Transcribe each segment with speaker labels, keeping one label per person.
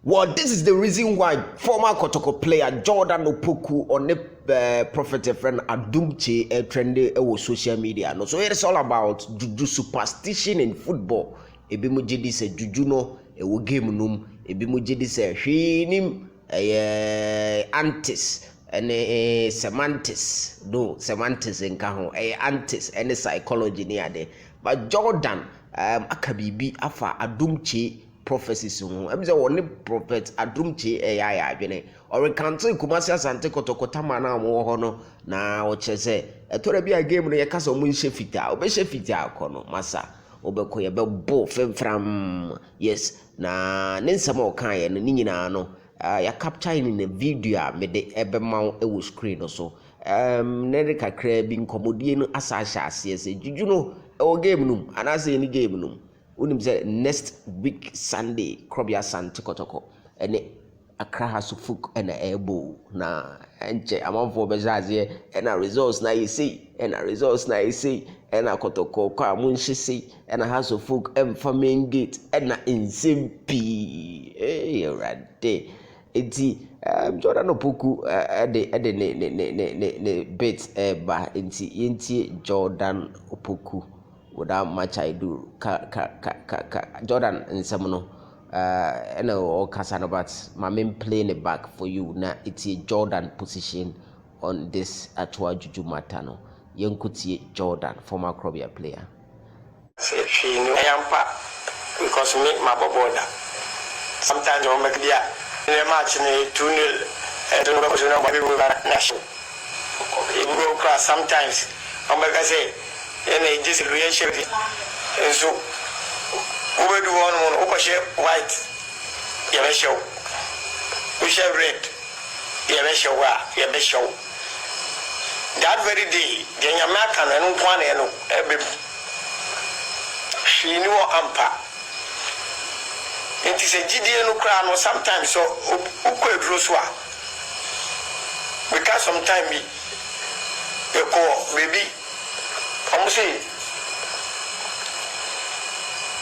Speaker 1: Well, this is the reason why former Kotoko player Jordan Opoku on the prophet friend Adom Kyei trendy on social media. No, so it's all about Juju superstition in football. Ebi mo gye di se Juju no ewo game num. Ebi mo gye di se hwenim antis ene semantics. No, semantics nka ho. Antis ene psychology ni ade. But Jordan aka bibi afa Adom Kyei prophecies ho em say woni prophet Adom Kyei ya adwene o recanto Kumasi Asante Kotoko tama na mo ho no na o che say etora bi a game no ye kasa o mo nhye fita o be hye fita akono masa obeko ye be bo femfram yes na ne nsama o kan ye no ni nyina no ya capture in the video a me de ebe ma e wo screen no so ne de kakra bi nkomodie no asa hye ase se Juju no o game num anase ni game num unim say next week Sunday Krobia Asante Kotoko ene Accra Hasufuk ene ebo na enche amanfo bejaze ena results na you see ena results na you see ena Kotoko kwa munhye see ena Hasufuk emfa main gate ena insimpi rade enti Jordan Opoku ede ne bit ba enti yenti Jordan Opoku without much I do Jordan in Semono all Casano, but my main playing it back for you now. It's a Jordan position on this actual Juju Matano. Young Kuti Jordan, former Krobia player.
Speaker 2: She knew I am part because make my border. Sometimes you make the match in a 2-0 and don't know what people are national. It will cross sometimes. I'm like I say. And a disagreement and so over the one over share white you show we share red you show you show that very day the American and one and she knew ampa it is a GDN crown or sometimes so ukwe because sometimes you call baby I'm saying,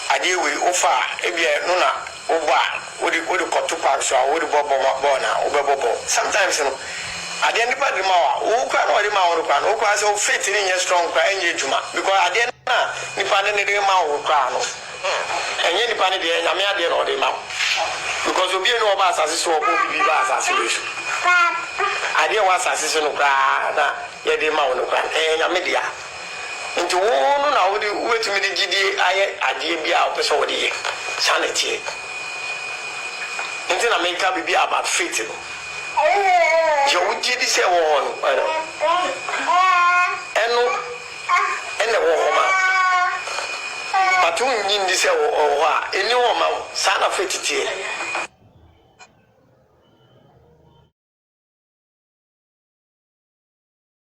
Speaker 2: I deal with Ofa, Ebia, Nuna, Oba, what the Kotoko, so I would Bobo Bona, Obobo. Sometimes, you know, I didn't put the Mawa, Oka, or the Mawakan, Oka, so fitting in your strong crying Juma, because I didn't know, Nipan the Mawano, and any pan of the Yamia or the Maw, because we be no bus as so be bus as you. I didn't want assassin of Grana, Yadi Mawano, and Yamedia. Into one now, wait to me the GD, I did be out of the sanity. Until I make up be about faith. You would GD say one, and the woman. But who need this or any woman, son of faith.